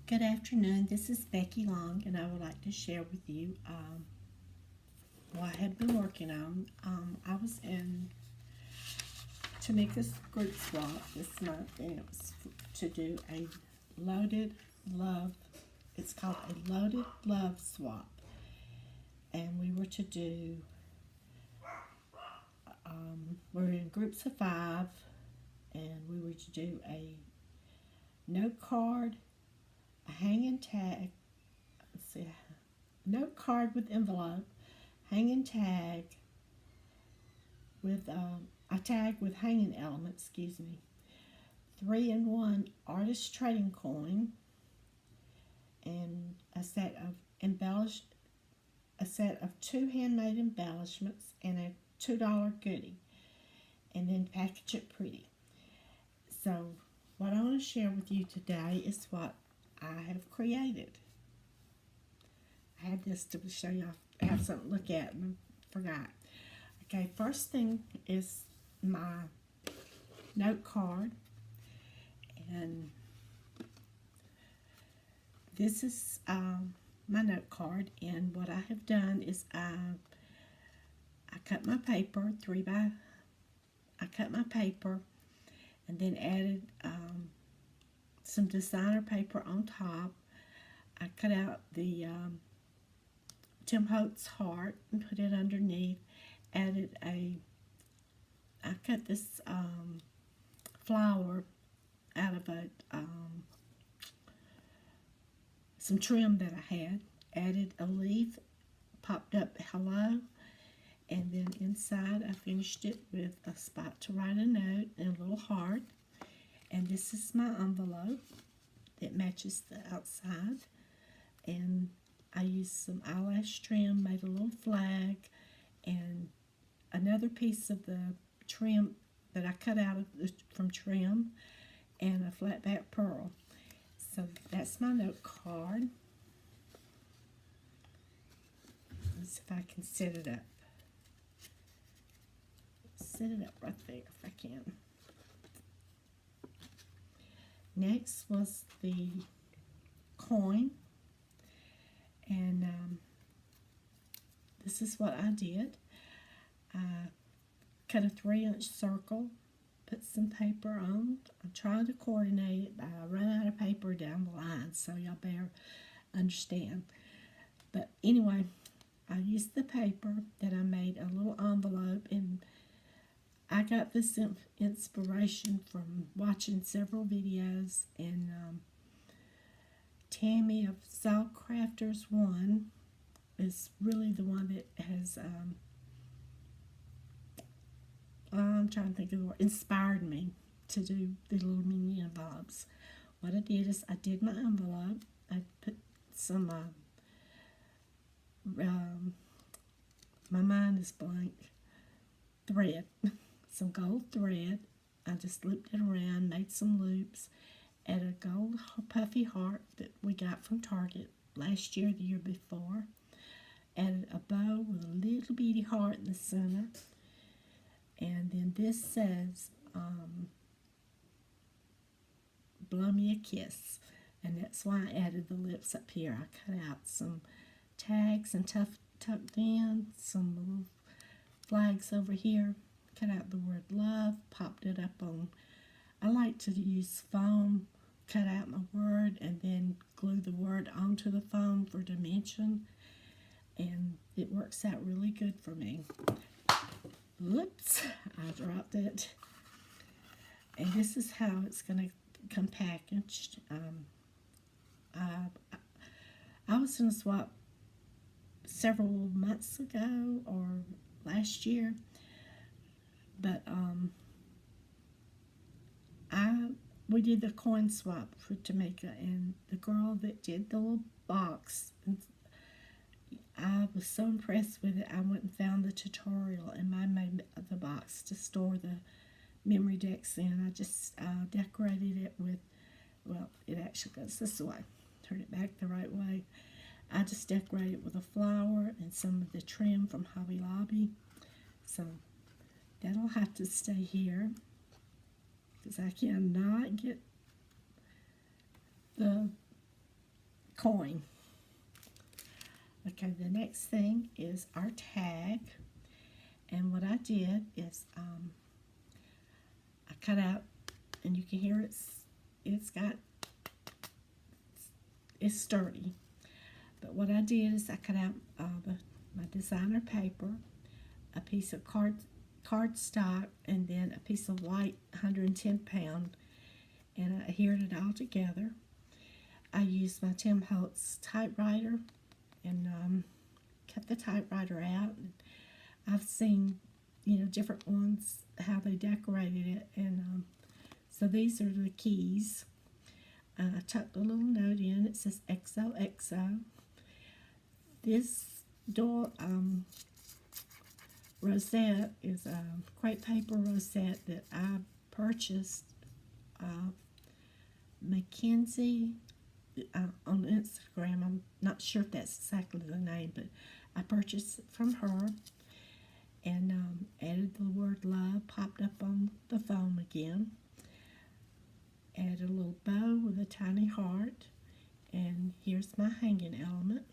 Good afternoon. This is Becky Long, and I would like to share with you what I have been working on. I was in Tamika's group swap this month, and it was to do a loaded love. It's called a loaded love swap, and we were to do. We're in groups of 5, and we were to do a note card, a hanging tag. Let's see, note card with envelope, hanging tag with a tag with hanging element, 3-in-1 artist trading coin, and a set of 2 handmade embellishments, and a $2 goodie, and then package it pretty. So what I want to share with you today is what I have created. I had this to show you. I have something to look at and forgot. Okay, first thing is my note card, and this is my note card. And what I have done is I cut my paper I cut my paper and then added some designer paper on top. I cut out the Tim Holtz heart and put it underneath. I cut this flower out of some trim that I had. Added a leaf, popped up hello, and then inside I finished it with a spot to write a note and a little heart. And this is my envelope that matches the outside. And I used some eyelash trim, made a little flag, and another piece of the trim that I cut out from trim, and a flat back pearl. So that's my note card. Let's see if I can set it up. Set it up right there if I can. Next was the coin, and this is what I did. I cut a 3-inch circle, put some paper on. I'm trying to coordinate it, but I run out of paper down the line, so y'all better understand. But anyway, I used the paper that I made a little envelope, and I got this inspiration from watching several videos, and Tammy of Crafters 1 is really the one that has I'm trying to think of the word, inspired me to do the little mini envelopes. What I did is I did my envelope. I put some my mind is blank, thread, some gold thread. I just looped it around, made some loops, added a gold puffy heart that we got from Target last year, the year before. Added a bow with a little bitty heart in the center. And then this says, blow me a kiss. And that's why I added the lips up here. I cut out some tags and tucked in, some little flags over here. Cut out the word love, popped it up on, I like to use foam, cut out my word, and then glue the word onto the foam for dimension. And it works out really good for me. Whoops, I dropped it. And this is how it's going to come packaged. I was in a swap several months ago or last year, but we did the coin swap for Tmika, and the girl that did the little box, I was so impressed with it. I went and found the tutorial, and I made the box to store the memory decks in. I just decorated it with, well, it actually goes this way. Turn it back the right way. I just decorated it with a flower and some of the trim from Hobby Lobby. So that'll have to stay here because I cannot get the coin. Okay, the next thing is our tag. And what I did is I cut out, and you can hear it's sturdy. But what I did is I cut out my designer paper, a piece of cardstock, and then a piece of white 110 pound, and I adhered it all together. I used my Tim Holtz typewriter and cut the typewriter out. I've seen, different ones, how they decorated it, and so these are the keys. I tucked a little note in. It says XOXO. This door rosette is a crepe paper rosette that I purchased Mackenzie on Instagram. I'm not sure if that's exactly the name, but I purchased it from her and added the word love, popped up on the foam again. Add a little bow with a tiny heart, and here's my hanging element.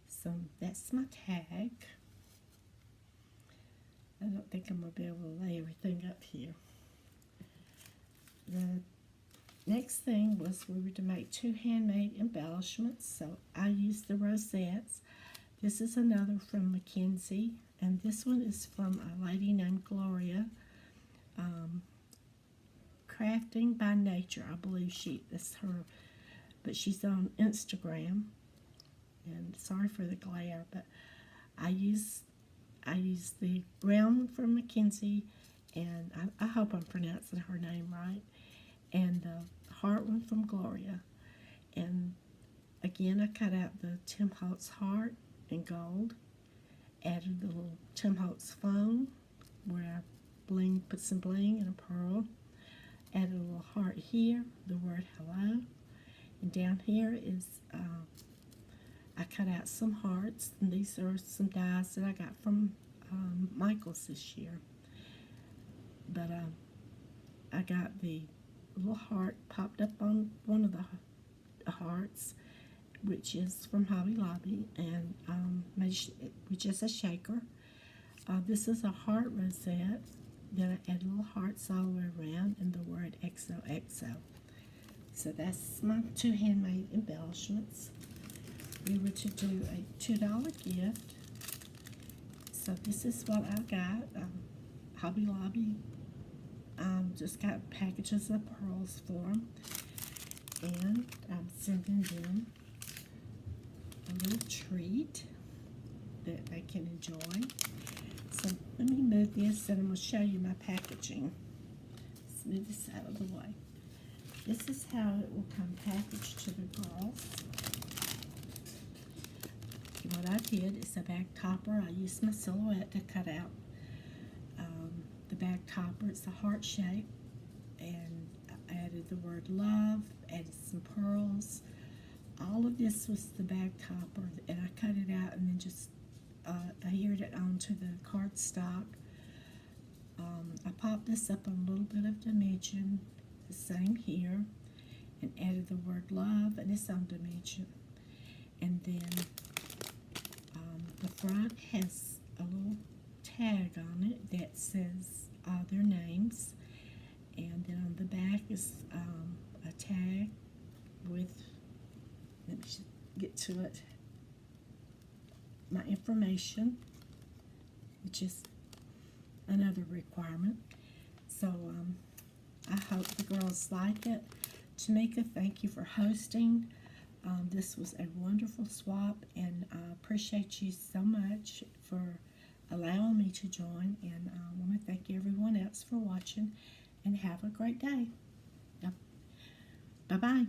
So that's my tag. I don't think I'm going to be able to lay everything up here. The next thing was we were to make 2 handmade embellishments, so I used the rosettes. This is another from Mackenzie, and this one is from a lady named Gloria. Crafting by Nature, I believe that's her, but she's on Instagram. And sorry for the glare, but I use the brown one from Mackenzie, and I hope I'm pronouncing her name right, and the heart one from Gloria. And again, I cut out the Tim Holtz heart in gold, added the little Tim Holtz foam where I put some bling and a pearl. Added a little heart here, the word hello, and down here is I cut out some hearts, and these are some dies that I got from Michael's this year. But I got the little heart popped up on one of the hearts, which is from Hobby Lobby, and made with just a shaker. This is a heart rosette. Then I add little hearts all the way around and the word XOXO. So that's my 2 handmade embellishments. We were to do a $2 gift. So this is what I got. Hobby Lobby just got packages of pearls for them. And I'm sending them a little treat that they can enjoy. So let me move this and I'm going to show you my packaging. Let's move this out of the way. This is how it will come packaged to the girls. What I did is a bag topper. I used my silhouette to cut out the bag topper. It's a heart shape, and I added the word love, added some pearls. All of this was the bag topper, and I cut it out and then just adhered it onto the cardstock. I popped this up on a little bit of dimension, the same here, and added the word love and its own dimension. And then the front has a little tag on it that says their names, and then on the back is a tag with, let me get to it, my information, which is another requirement. So I hope the girls like it. Tmika, thank you for hosting. This was a wonderful swap, and I appreciate you so much for allowing me to join, and I want to thank everyone else for watching, and have a great day. Bye-bye.